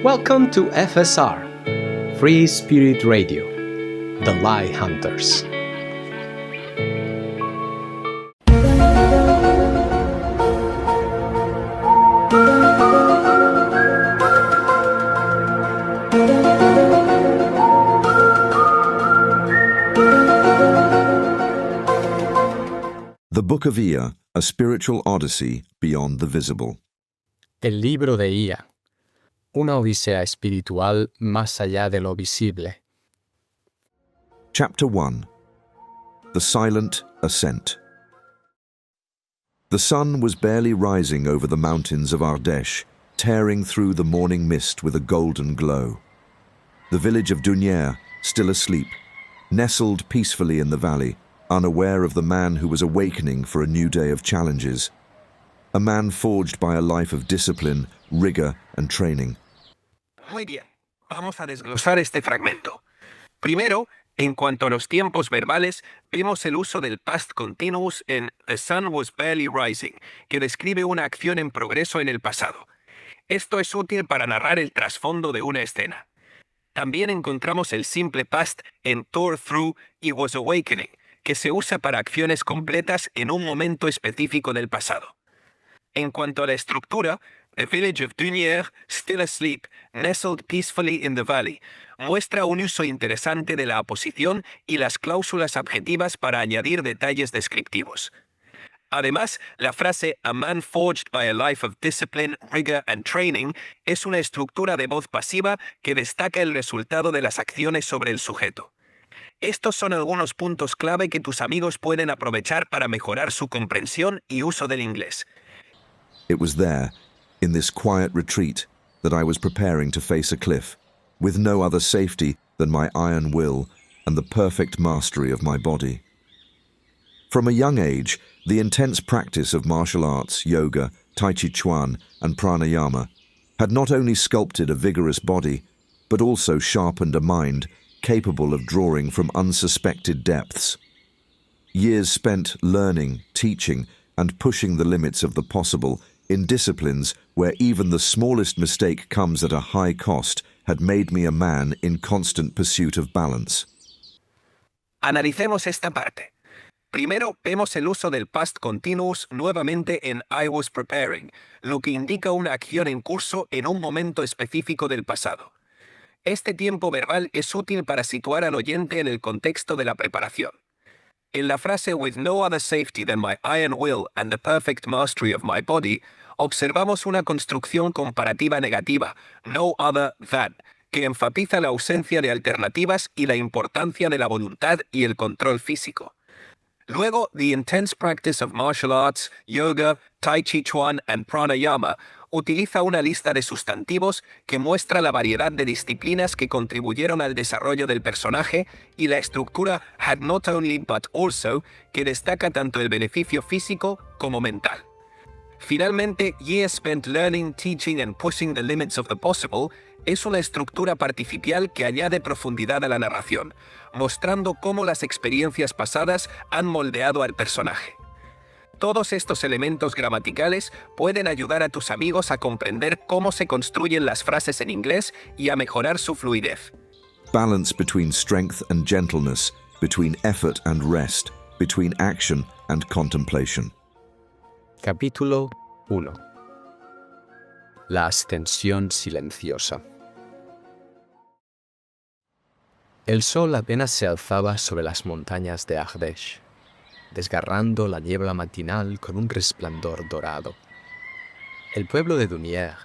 Welcome to FSR, Free Spirit Radio, The Light Hunters. The Book of Ea, a spiritual odyssey beyond the visible. El libro de Ea, una odisea espiritual más allá de lo visible. Chapter 1. The Silent Ascent. The sun was barely rising over the mountains of Ardesh, tearing through the morning mist with a golden glow. The village of Dunier, still asleep, nestled peacefully in the valley, unaware of the man who was awakening for a new day of challenges. A man forged by a life of discipline, rigor, and training. Muy bien, vamos a desglosar este fragmento. Primero, en cuanto a los tiempos verbales, vemos el uso del past continuous en The sun was barely rising, que describe una acción en progreso en el pasado. Esto es útil para narrar el trasfondo de una escena. También encontramos el simple past en tore through y was awakening, que se usa para acciones completas en un momento específico del pasado. En cuanto a la estructura, The village of Dunier, still asleep, nestled peacefully in the valley, muestra un uso interesante de la aposición y las cláusulas adjetivas para añadir detalles descriptivos. Además, la frase "a man forged by a life of discipline, rigor and training" es una estructura de voz pasiva que destaca el resultado de las acciones sobre el sujeto. Estos son algunos puntos clave que tus amigos pueden aprovechar para mejorar su comprensión y uso del inglés. It was there, in this quiet retreat, that I was preparing to face a cliff, with no other safety than my iron will and the perfect mastery of my body. From a young age, the intense practice of martial arts, yoga, tai chi chuan, and pranayama had not only sculpted a vigorous body, but also sharpened a mind capable of drawing from unsuspected depths. Years spent learning, teaching, and pushing the limits of the possible in disciplines where even the smallest mistake comes at a high cost had made me a man in constant pursuit of balance. Analicemos esta parte. Primero, vemos el uso del past continuous nuevamente en I was preparing, lo que indica una acción en curso en un momento específico del pasado. Este tiempo verbal es útil para situar al oyente en el contexto de la preparación. En la frase "with no other safety than my iron will and the perfect mastery of my body", observamos una construcción comparativa negativa, no other than, que enfatiza la ausencia de alternativas y la importancia de la voluntad y el control físico. Luego, the intense practice of martial arts, yoga, tai chi chuan and pranayama utiliza una lista de sustantivos que muestra la variedad de disciplinas que contribuyeron al desarrollo del personaje y la estructura had not only but also, que destaca tanto el beneficio físico como mental. Finalmente, years spent learning, teaching and pushing the limits of the possible es una estructura participial que añade profundidad a la narración, mostrando cómo las experiencias pasadas han moldeado al personaje. Todos estos elementos gramaticales pueden ayudar a tus amigos a comprender cómo se construyen las frases en inglés y a mejorar su fluidez. Balance between strength and gentleness, between effort and rest, between action and contemplation. Capítulo 1. La ascensión silenciosa. El sol apenas se alzaba sobre las montañas de Ardesh, desgarrando la niebla matinal con un resplandor dorado. El pueblo de Dunier,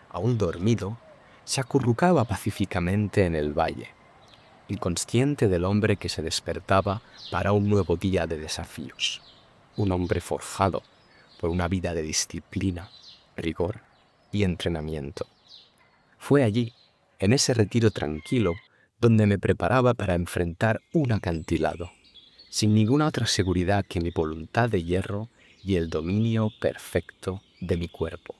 aún dormido, se acurrucaba pacíficamente en el valle, inconsciente del hombre que se despertaba para un nuevo día de desafíos. Un hombre forjado por una vida de disciplina, rigor y entrenamiento. Fue allí, en ese retiro tranquilo, donde me preparaba para enfrentar un acantilado, sin ninguna otra seguridad que mi voluntad de hierro y el dominio perfecto de mi cuerpo.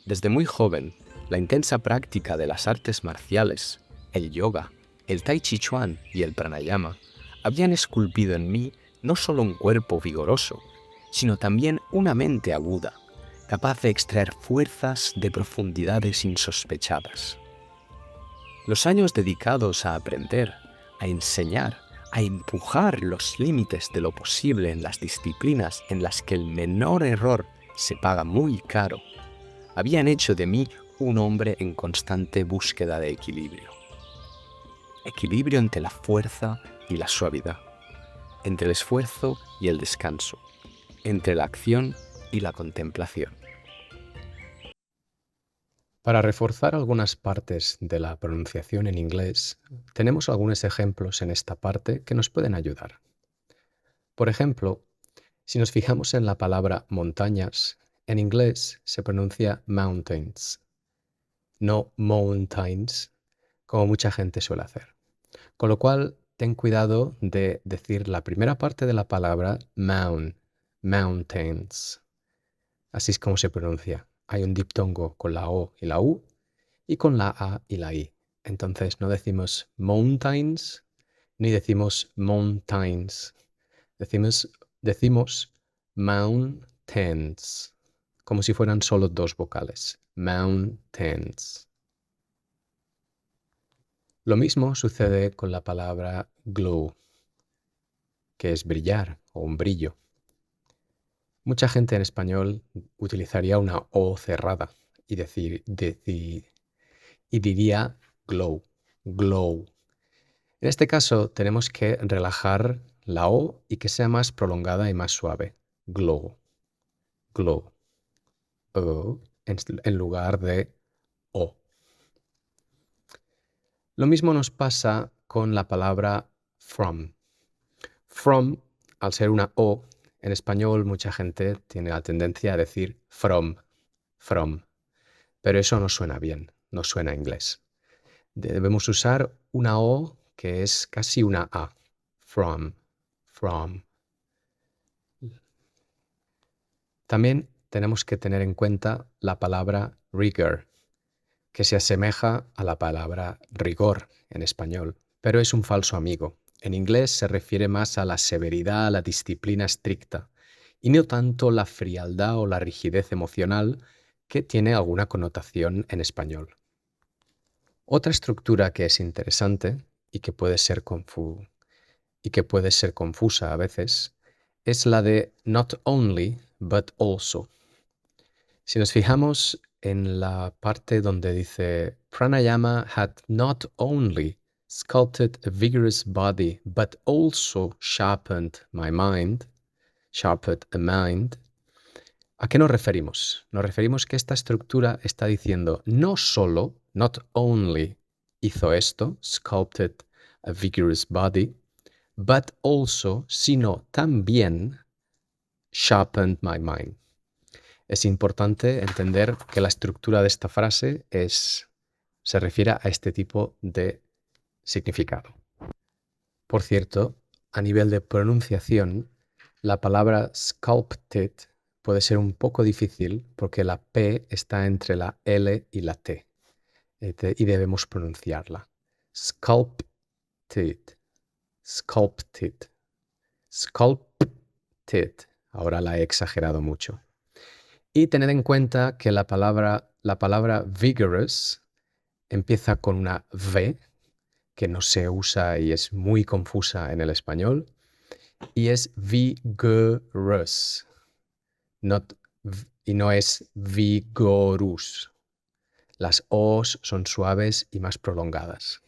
Desde muy joven, la intensa práctica de las artes marciales, el yoga, el tai chi chuan y el pranayama habían esculpido en mí no solo un cuerpo vigoroso, sino también una mente aguda, capaz de extraer fuerzas de profundidades insospechadas. Los años dedicados a aprender, a enseñar, a empujar los límites de lo posible en las disciplinas en las que el menor error se paga muy caro, habían hecho de mí un hombre en constante búsqueda de equilibrio. Equilibrio entre la fuerza y la suavidad, entre el esfuerzo y el descanso, entre la acción y la contemplación. Para reforzar algunas partes de la pronunciación en inglés, tenemos algunos ejemplos en esta parte que nos pueden ayudar. Por ejemplo, si nos fijamos en la palabra montañas, en inglés se pronuncia mountains, no mountains, como mucha gente suele hacer. Con lo cual, ten cuidado de decir la primera parte de la palabra mountains. Así es como se pronuncia. Hay un diptongo con la O y la U y con la A y la I. Entonces no decimos mountains ni decimos mountains. Decimos mountains, como si fueran solo dos vocales. Mountains. Lo mismo sucede con la palabra glow, que es brillar o un brillo. Mucha gente en español utilizaría una O cerrada y diría glow, glow. En este caso tenemos que relajar la O y que sea más prolongada y más suave. Glow, glow. O en lugar de O. Lo mismo nos pasa con la palabra from. From, al ser una O, en español mucha gente tiene la tendencia a decir from, pero eso no suena bien, no suena inglés. Debemos usar una O que es casi una A, from. También tenemos que tener en cuenta la palabra rigor, que se asemeja a la palabra rigor en español, pero es un falso amigo. En inglés se refiere más a la severidad, a la disciplina estricta, y no tanto la frialdad o la rigidez emocional que tiene alguna connotación en español. Otra estructura que es interesante y que puede ser confusa a veces es la de not only, but also. Si nos fijamos en la parte donde dice Pranayama had not only sculpted a vigorous body, but also sharpened a mind. ¿A qué nos referimos? Nos referimos que esta estructura está diciendo no solo, not only hizo esto, sculpted a vigorous body, but also, sino también sharpened my mind. Es importante entender que la estructura de esta frase se refiere a este tipo de significado. Por cierto, a nivel de pronunciación, la palabra sculpted puede ser un poco difícil porque la P está entre la L y la T y debemos pronunciarla. Sculpted. Ahora la he exagerado mucho. Y tened en cuenta que la palabra vigorous empieza con una V, que no se usa y es muy confusa en el español, y es vigorous, y no es vigorous. Las O's son suaves y más prolongadas.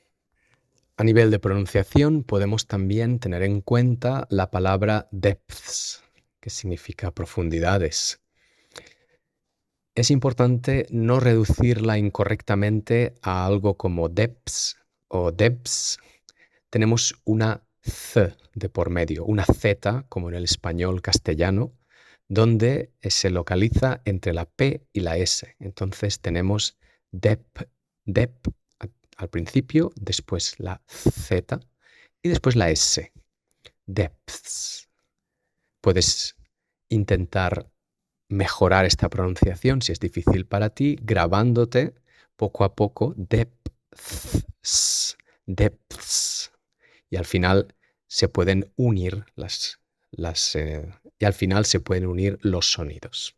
A nivel de pronunciación podemos también tener en cuenta la palabra depths, que significa profundidades. Es importante no reducirla incorrectamente a algo como depths o depths. Tenemos una Z de por medio, una Z, como en el español castellano, donde se localiza entre la P y la S. Entonces tenemos dep al principio, después la Z y después la S. Depths. Puedes intentar mejorar esta pronunciación si es difícil para ti, grabándote poco a poco depths. Y al final se pueden unir los sonidos.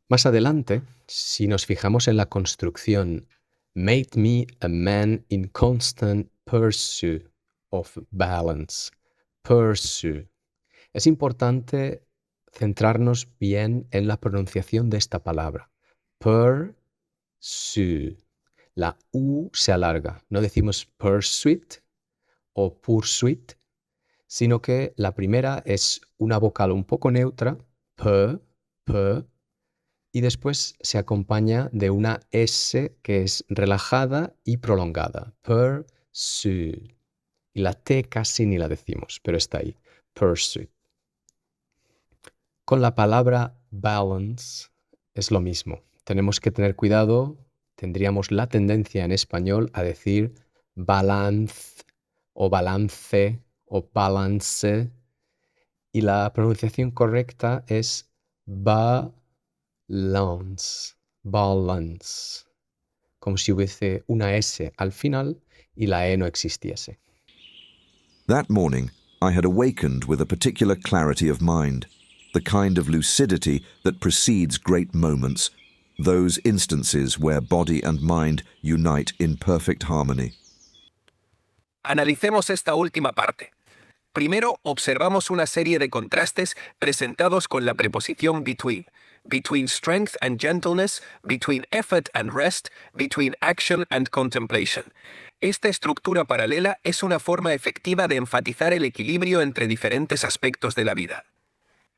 Más adelante, si nos fijamos en la construcción made me a man in constant pursuit of balance. Pursue. Es importante centrarnos bien en la pronunciación de esta palabra. Pursue. La U se alarga. No decimos pursuit o pursuit, sino que la primera es una vocal un poco neutra, p, y después se acompaña de una S que es relajada y prolongada. Pursue. Y la T casi ni la decimos, pero está ahí. Pursue. Con la palabra balance es lo mismo. Tenemos que tener cuidado. Tendríamos la tendencia en español a decir balance o balance o balance. Y la pronunciación correcta es balance, balance, como si hubiese una S al final y la E no existiese. That morning, I had awakened with a particular clarity of mind, the kind of lucidity that precedes great moments, those instances where body and mind unite in perfect harmony. Analicemos esta última parte. Primero, observamos una serie de contrastes presentados con la preposición between strength and gentleness, between effort and rest, between action and contemplation. Esta estructura paralela es una forma efectiva de enfatizar el equilibrio entre diferentes aspectos de la vida.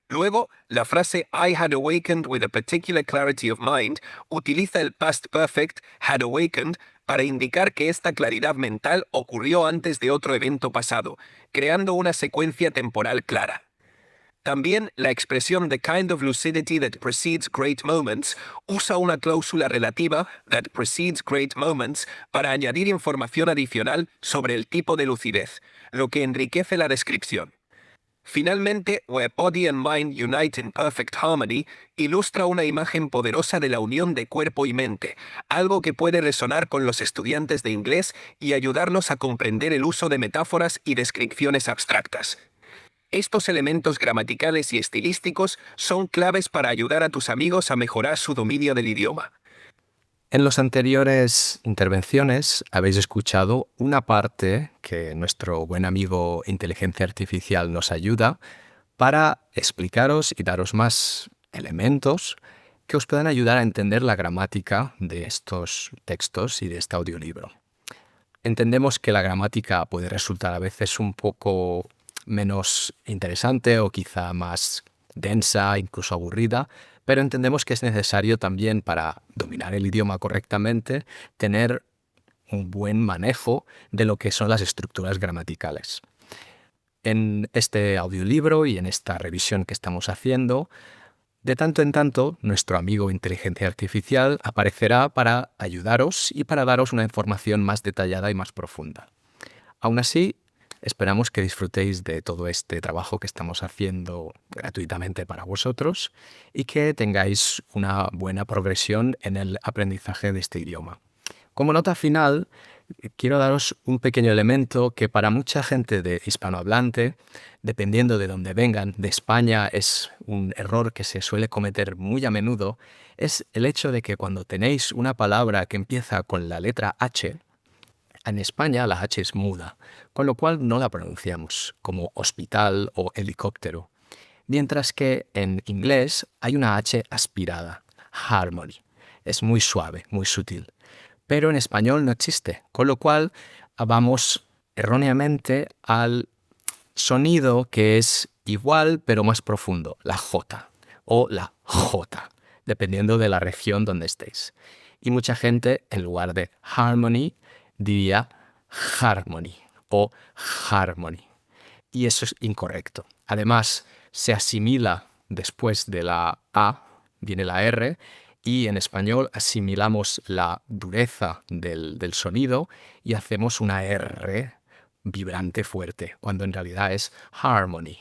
Luego, la frase I had awakened with a particular clarity of mind utiliza el past perfect had awakened para indicar que esta claridad mental ocurrió antes de otro evento pasado, creando una secuencia temporal clara. También la expresión the kind of lucidity that precedes great moments usa una cláusula relativa that precedes great moments para añadir información adicional sobre el tipo de lucidez, lo que enriquece la descripción. Finalmente, where body and mind unite in perfect harmony, ilustra una imagen poderosa de la unión de cuerpo y mente, algo que puede resonar con los estudiantes de inglés y ayudarnos a comprender el uso de metáforas y descripciones abstractas. Estos elementos gramaticales y estilísticos son claves para ayudar a tus amigos a mejorar su dominio del idioma. En las anteriores intervenciones habéis escuchado una parte que nuestro buen amigo Inteligencia Artificial nos ayuda para explicaros y daros más elementos que os puedan ayudar a entender la gramática de estos textos y de este audiolibro. Entendemos que la gramática puede resultar a veces un poco menos interesante o quizá más densa, incluso aburrida, pero entendemos que es necesario también para dominar el idioma correctamente tener un buen manejo de lo que son las estructuras gramaticales. En este audiolibro y en esta revisión que estamos haciendo, de tanto en tanto, nuestro amigo Inteligencia Artificial aparecerá para ayudaros y para daros una información más detallada y más profunda. Aún así, esperamos que disfrutéis de todo este trabajo que estamos haciendo gratuitamente para vosotros y que tengáis una buena progresión en el aprendizaje de este idioma. Como nota final, quiero daros un pequeño elemento que para mucha gente de hispanohablante, dependiendo de dónde vengan, de España es un error que se suele cometer muy a menudo, es el hecho de que cuando tenéis una palabra que empieza con la letra H, en España la H es muda, con lo cual no la pronunciamos como hospital o helicóptero, mientras que en inglés hay una H aspirada, harmony. Es muy suave, muy sutil, pero en español no existe, con lo cual vamos erróneamente al sonido que es igual pero más profundo, la J o la J, dependiendo de la región donde estéis. Y mucha gente, en lugar de harmony, diría harmony o harmony. Y eso es incorrecto. Además, se asimila después de la A, viene la R, y en español asimilamos la dureza del sonido y hacemos una R vibrante fuerte, cuando en realidad es harmony.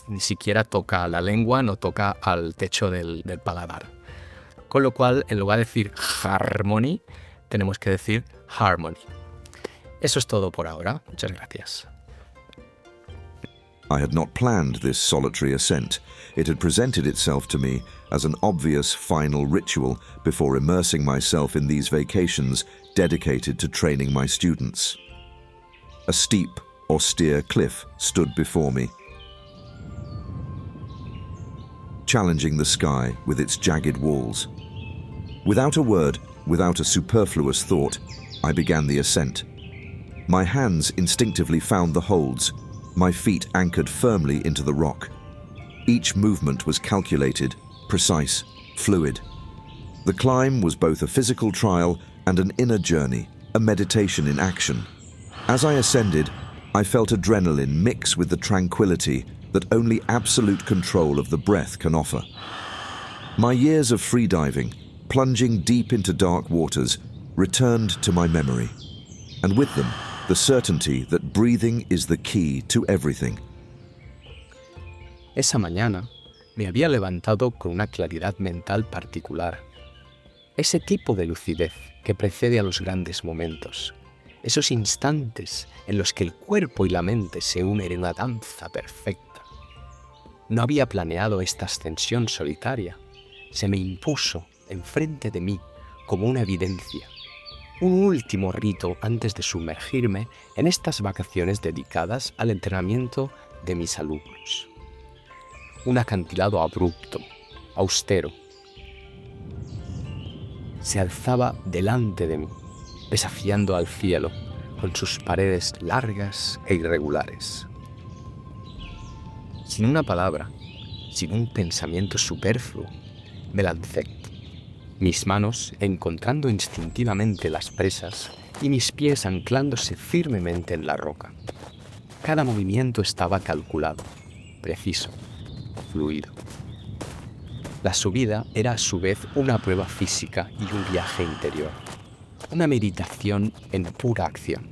Ni siquiera toca la lengua, no toca al techo del paladar. Con lo cual, en lugar de decir harmony, tenemos que decir harmony. Eso es todo por ahora. Muchas gracias. I had not planned this solitary ascent. It had presented itself to me as an obvious final ritual before immersing myself in these vacations dedicated to training my students. A steep, austere cliff stood before me, challenging the sky with its jagged walls. Without a word, without a superfluous thought, I began the ascent. My hands instinctively found the holds, my feet anchored firmly into the rock. Each movement was calculated, precise, fluid. The climb was both a physical trial and an inner journey, a meditation in action. As I ascended, I felt adrenaline mix with the tranquility that only absolute control of the breath can offer. My years of freediving, plunging deep into dark waters, returned to my memory, and with them, the certainty that breathing is the key to everything. Esa mañana me había levantado con una claridad mental particular. Ese tipo de lucidez que precede a los grandes momentos. Esos instantes en los que el cuerpo y la mente se unen en una danza perfecta. No había planeado esta ascensión solitaria. Se me impuso enfrente de mí como una evidencia. Un último rito antes de sumergirme en estas vacaciones dedicadas al entrenamiento de mis alumnos. Un acantilado abrupto, austero. Se alzaba delante de mí, desafiando al cielo con sus paredes largas e irregulares. Sin una palabra, sin un pensamiento superfluo, me lancé. Mis manos encontrando instintivamente las presas y mis pies anclándose firmemente en la roca. Cada movimiento estaba calculado, preciso, fluido. La subida era a su vez una prueba física y un viaje interior, una meditación en pura acción.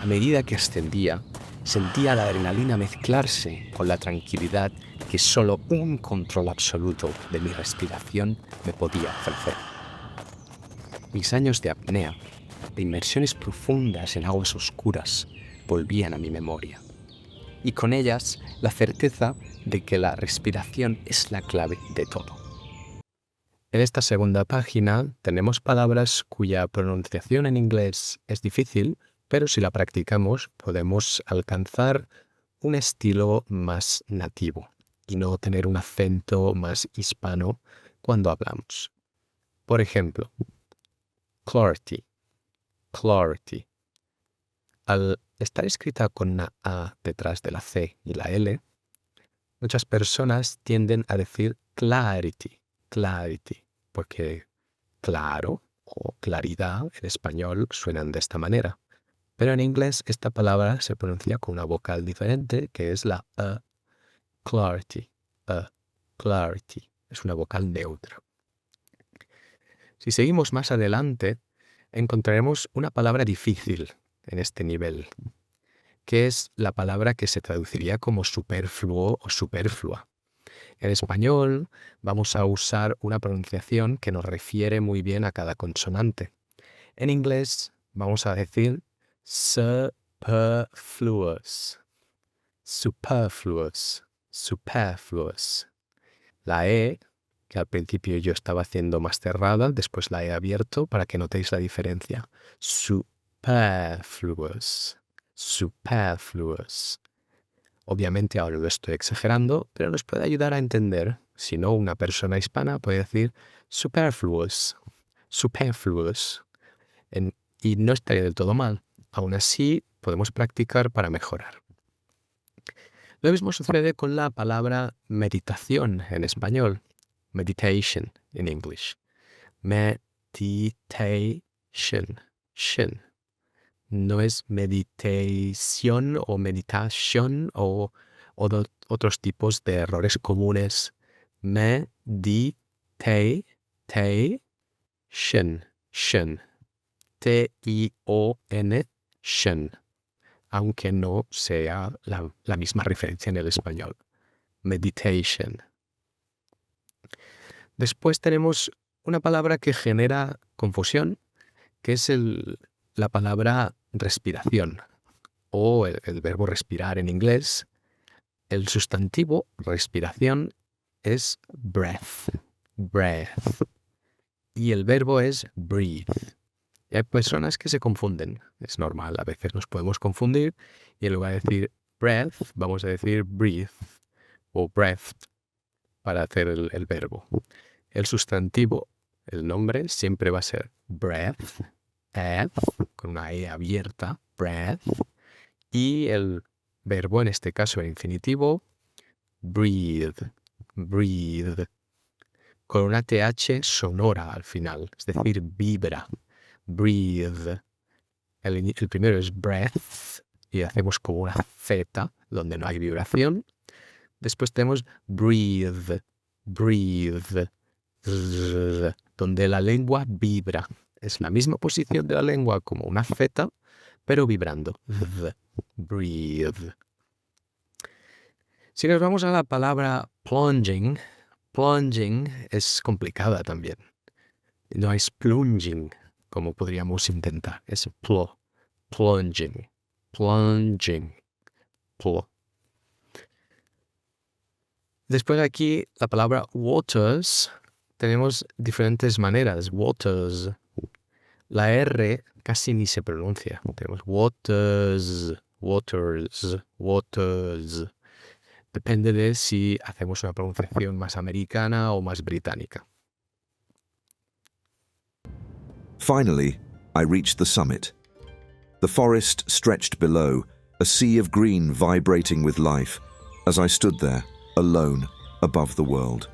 A medida que ascendía, sentía la adrenalina mezclarse con la tranquilidad que solo un control absoluto de mi respiración me podía ofrecer. Mis años de apnea, de inmersiones profundas en aguas oscuras, volvían a mi memoria. Y con ellas la certeza de que la respiración es la clave de todo. En esta segunda página tenemos palabras cuya pronunciación en inglés es difícil, pero si la practicamos podemos alcanzar un estilo más nativo y no tener un acento más hispano cuando hablamos. Por ejemplo, clarity, clarity. Al estar escrita con una A detrás de la C y la L, muchas personas tienden a decir clarity, clarity, porque claro o claridad en español suenan de esta manera. Pero en inglés esta palabra se pronuncia con una vocal diferente, que es la A. Clarity, clarity. Es una vocal neutra. Si seguimos más adelante, encontraremos una palabra difícil en este nivel, que es la palabra que se traduciría como superfluo o superflua. En español vamos a usar una pronunciación que nos refiere muy bien a cada consonante. En inglés vamos a decir superfluous, superfluous, superfluous. La E, que al principio yo estaba haciendo más cerrada, después la he abierto para que notéis la diferencia. Superfluous, superfluous. Obviamente ahora lo estoy exagerando, pero nos puede ayudar a entender. Si no, una persona hispana puede decir superfluous, superfluous. Y no estaría del todo mal. Aún así, podemos practicar para mejorar. Lo mismo sucede con la palabra meditación en español. Meditation in English. Meditation. Shin. No es meditation o meditación o otros tipos de errores comunes. Meditation. Shin. T-I-O-N. Shin. Aunque no sea la misma referencia en el español. Meditation. Después tenemos una palabra que genera confusión, que es la palabra respiración, o el verbo respirar en inglés, El sustantivo respiración es breath, breath. Y el verbo es breathe. Y hay personas que se confunden. Es normal, a veces nos podemos confundir y en lugar de decir breath, vamos a decir breathe o breath para hacer el verbo. El sustantivo, el nombre, siempre va a ser breath, con una E abierta, breath. Y el verbo, en este caso el infinitivo, breathe, breathe, con una TH sonora al final, es decir, vibra, breathe. El primero es breath y hacemos como una Z donde no hay vibración. Después tenemos breathe, breathe, donde la lengua vibra. Es la misma posición de la lengua como una Z, pero vibrando. Breathe. Si nos vamos a la palabra plunging, plunging es complicada también. No es plunging, como podríamos intentar. Es plunging, plunging, plo. Después aquí la palabra waters, tenemos diferentes maneras. Waters. La R casi ni se pronuncia. Tenemos waters, waters, waters. Depende de si hacemos una pronunciación más americana o más británica. Finally, I reached the summit. The forest stretched below, a sea of green vibrating with life, as I stood there, alone, above the world.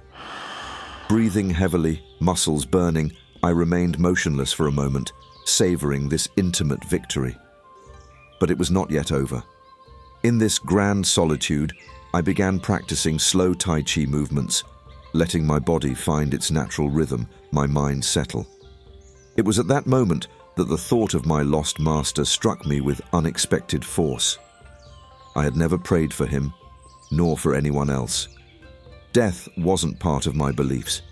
Breathing heavily, muscles burning, I remained motionless for a moment, savoring this intimate victory. But it was not yet over. In this grand solitude, I began practicing slow Tai Chi movements, letting my body find its natural rhythm, my mind settle. It was at that moment that the thought of my lost master struck me with unexpected force. I had never prayed for him, nor for anyone else. Death wasn't part of my beliefs.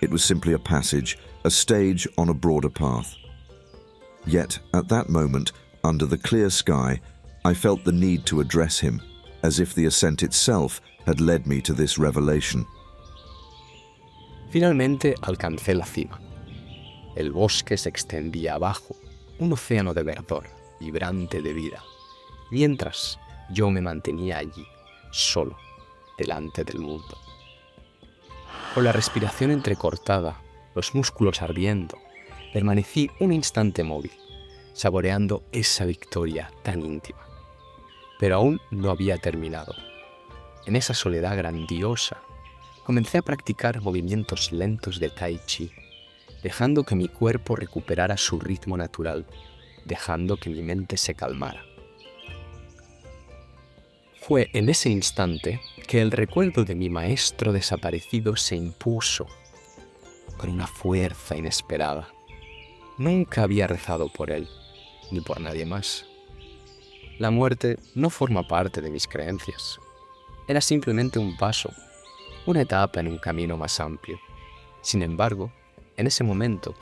It was simply a passage, a stage on a broader path. Yet, at that moment, under the clear sky, I felt the need to address him, as if the ascent itself had led me to this revelation. Finalmente alcancé la cima. El bosque se extendía abajo, un océano de verdor, vibrante de vida, mientras yo me mantenía allí, solo, delante del mundo. Con la respiración entrecortada, los músculos ardiendo, permanecí un instante móvil, saboreando esa victoria tan íntima. Pero aún no había terminado. En esa soledad grandiosa, comencé a practicar movimientos lentos de Tai Chi, dejando que mi cuerpo recuperara su ritmo natural, dejando que mi mente se calmara. Fue en ese instante que el recuerdo de mi maestro desaparecido se impuso con una fuerza inesperada. Nunca había rezado por él, ni por nadie más. La muerte no forma parte de mis creencias. Era simplemente un paso, una etapa en un camino más amplio. Sin embargo, en ese momento,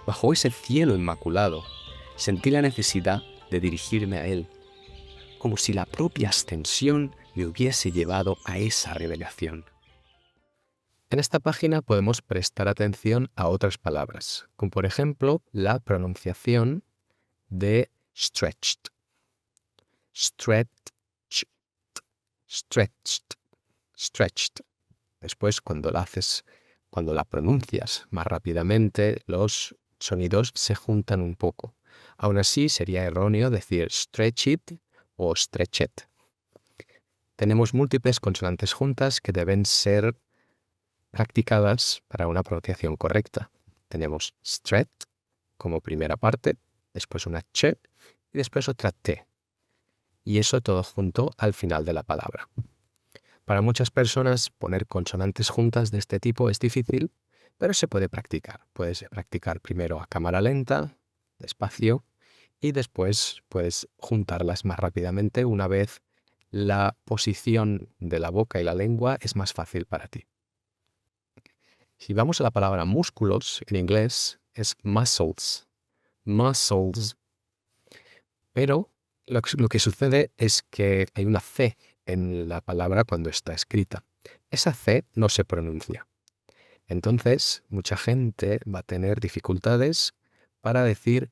bajo ese cielo inmaculado, sentí la necesidad de dirigirme a él, como si la propia ascensión me hubiese llevado a esa revelación. En esta página podemos prestar atención a otras palabras, como por ejemplo la pronunciación de stretched. Stretched, stretched, stretched. Después, cuando la pronuncias más rápidamente, los sonidos se juntan un poco. Aún así, sería erróneo decir stretched o stretched. Tenemos múltiples consonantes juntas que deben ser practicadas para una pronunciación correcta. Tenemos stret como primera parte, después una ch y después otra t. Y eso todo junto al final de la palabra. Para muchas personas poner consonantes juntas de este tipo es difícil, pero se puede practicar. Puedes practicar primero a cámara lenta, despacio, y después puedes juntarlas más rápidamente una vez la posición de la boca y la lengua es más fácil para ti. Si vamos a la palabra músculos, en inglés es muscles. Muscles. Pero lo que sucede es que hay una C en la palabra cuando está escrita. Esa C no se pronuncia. Entonces, mucha gente va a tener dificultades para decir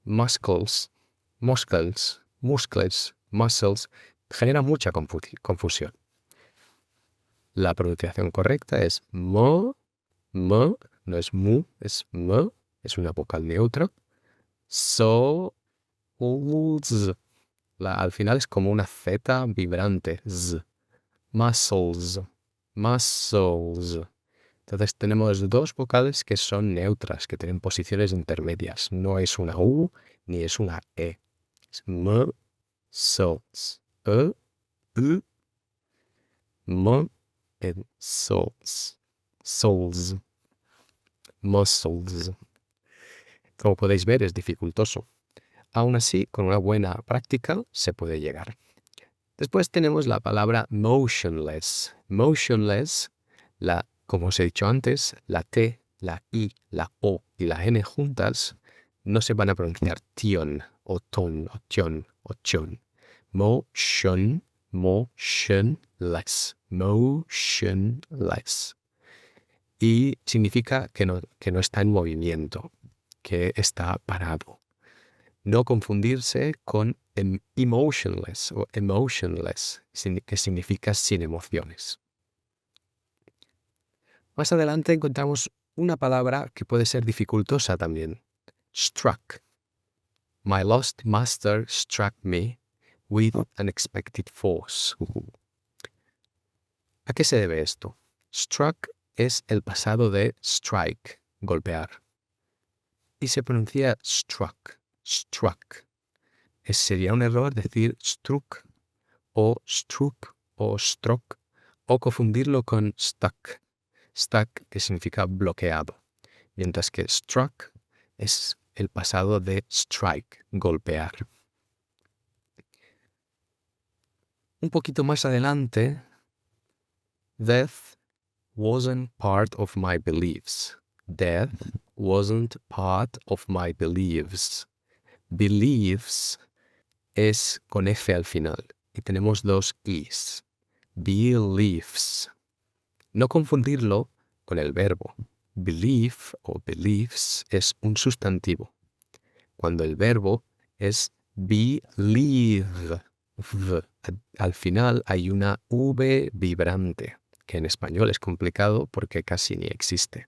muscles, muscles. Genera mucha confusión. La pronunciación correcta es mo, no es mu, es mo, es una vocal neutra. Souls. Al final es como una Z vibrante. Z. Muscles. Entonces tenemos dos vocales que son neutras, que tienen posiciones intermedias. No es una U ni es una E. Es muscles. U, souls. Souls. Muscles. Como podéis ver, es dificultoso. Aún así, con una buena práctica se puede llegar. Después tenemos la palabra motionless. Motionless, como os he dicho antes, la T, la I, la O y la N juntas no se van a pronunciar tion o ton o tion o chon. Motionless. Motionless. Y significa que no está en movimiento, que está parado. No confundirse con emotionless o emotionless, que significa sin emociones. Más adelante encontramos una palabra que puede ser dificultosa también. Struck. My lost master struck me with unexpected force. ¿A qué se debe esto? Struck es el pasado de strike, golpear. Y se pronuncia struck. Sería un error decir struck o stroke o confundirlo con stuck. Stuck, que significa bloqueado. Mientras que struck es el pasado de strike, golpear. Un poquito más adelante, death wasn't part of my beliefs. Death wasn't part of my beliefs. Beliefs es con F al final y tenemos dos Is. Beliefs. No confundirlo con el verbo. Belief o beliefs es un sustantivo, cuando el verbo es believe. Al final hay una V vibrante, que en español es complicado porque casi ni existe.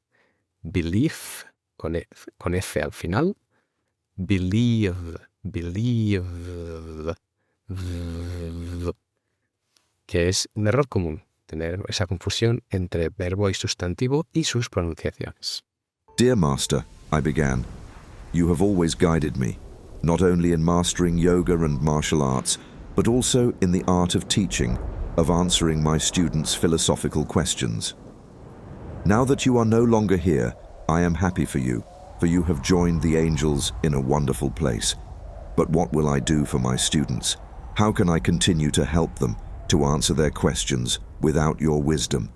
Belief con F al final. Believe, que es un error común, tener esa confusión entre verbo y sustantivo y sus pronunciaciones. Dear Master, I began, you have always guided me, not only in mastering yoga and martial arts, but also in the art of teaching, of answering my students' philosophical questions. Now that you are no longer here, I am happy for you have joined the angels in a wonderful place. But what will I do for my students? How can I continue to help them, to answer their questions, without your wisdom?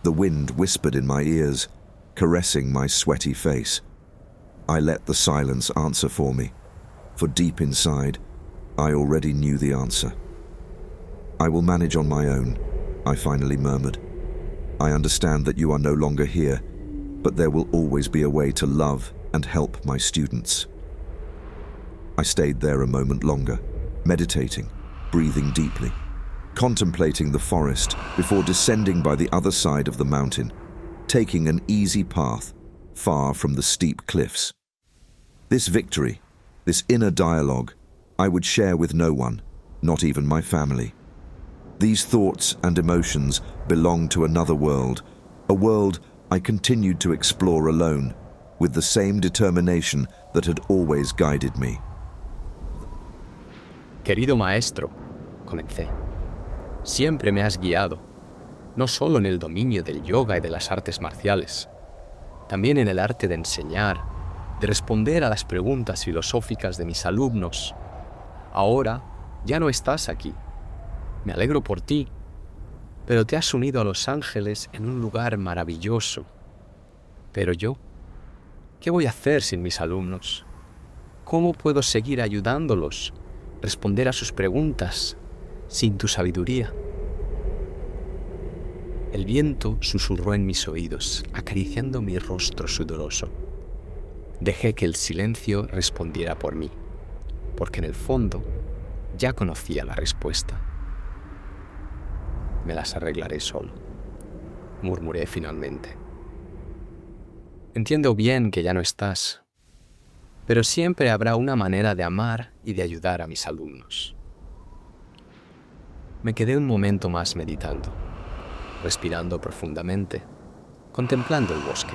The wind whispered in my ears, caressing my sweaty face. I let the silence answer for me, for deep inside, I already knew the answer. I will manage on my own, I finally murmured. I understand that you are no longer here, but there will always be a way to love and help my students. I stayed there a moment longer, meditating, breathing deeply, contemplating the forest before descending by the other side of the mountain, taking an easy path, far from the steep cliffs. This victory, this inner dialogue, I would share with no one, not even my family. These thoughts and emotions belong to another world, a world I continued to explore alone, with the same determination that had always guided me. Querido maestro, comencé, siempre me has guiado, no solo en el dominio del yoga y de las artes marciales, también en el arte de enseñar, de responder a las preguntas filosóficas de mis alumnos. Ahora ya no estás aquí. Me alegro por ti, pero te has unido a los ángeles en un lugar maravilloso. Pero yo, ¿qué voy a hacer sin mis alumnos? ¿Cómo puedo seguir ayudándolos, responder a sus preguntas, sin tu sabiduría. El viento susurró en mis oídos, acariciando mi rostro sudoroso. Dejé que el silencio respondiera por mí, porque en el fondo ya conocía la respuesta. Me las arreglaré solo, murmuré finalmente. Entiendo bien que ya no estás, pero siempre habrá una manera de amar y de ayudar a mis alumnos. Me quedé un momento más meditando, respirando profundamente, contemplando el bosque,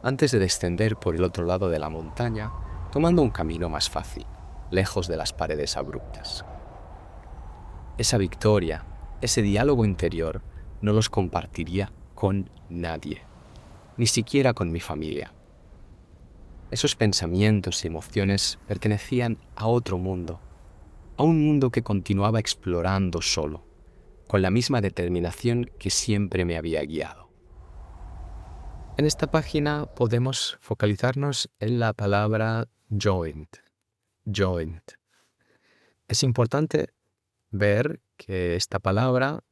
antes de descender por el otro lado de la montaña, tomando un camino más fácil, lejos de las paredes abruptas. Esa victoria, ese diálogo interior, no los compartiría con nadie, ni siquiera con mi familia. Esos pensamientos y emociones pertenecían a otro mundo, a un mundo que continuaba explorando solo, con la misma determinación que siempre me había guiado. En esta página podemos focalizarnos en la palabra joint. Joint. Es importante ver que esta palabra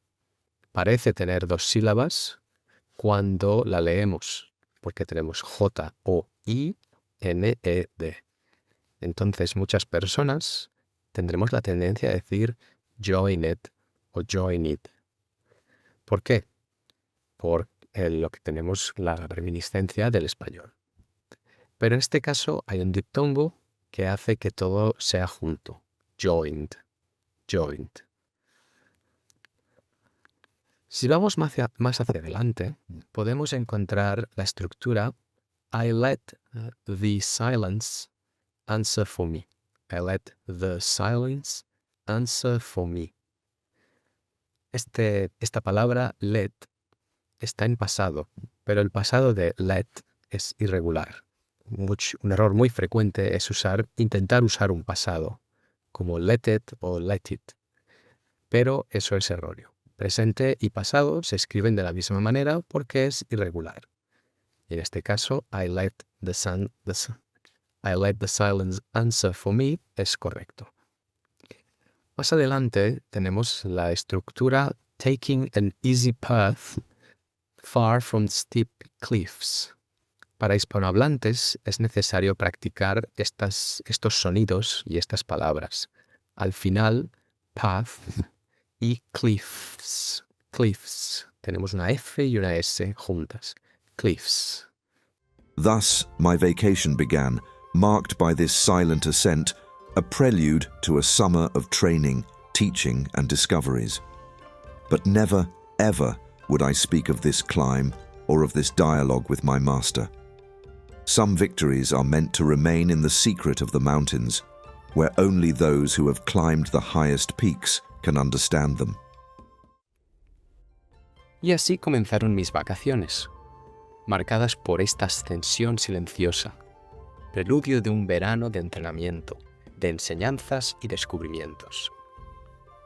parece tener 2 sílabas cuando la leemos, porque tenemos J-O-I-N-E-D. Entonces muchas personas tendremos la tendencia a decir joined o joined. ¿Por qué? Por lo que tenemos la reminiscencia del español. Pero en este caso hay un diptongo que hace que todo sea junto. Joined. Joined. Si vamos más hacia adelante, podemos encontrar la estructura I let the silence answer for me. I let the silence answer for me. Esta palabra let está en pasado, pero el pasado de let es irregular. Un error muy frecuente es intentar usar un pasado, como let it o let it. Pero eso es erróneo. Presente y pasado se escriben de la misma manera porque es irregular. Y en este caso, I let the silence answer for me es correcto. Más adelante tenemos la estructura taking an easy path far from steep cliffs. Para hispanohablantes es necesario practicar estos sonidos y estas palabras. Al final, path y cliffs. Cliffs. Tenemos una F y una S juntas. Cliffs. Thus, my vacation began, marked by this silent ascent, a prelude to a summer of training, teaching, and discoveries. But never, ever would I speak of this climb or of this dialogue with my master. Some victories are meant to remain in the secret of the mountains, where only those who have climbed the highest peaks can understand them. Y así comenzaron mis vacaciones, marcadas por esta ascensión silenciosa, preludio de un verano de entrenamiento, de enseñanzas y descubrimientos.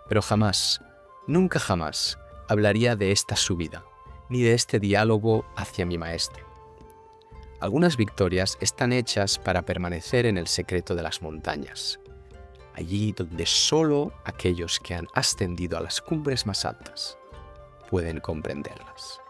Pero jamás, nunca jamás, hablaría de esta subida, ni de este diálogo hacia mi maestro. Algunas victorias están hechas para permanecer en el secreto de las montañas, allí donde solo aquellos que han ascendido a las cumbres más altas pueden comprenderlas.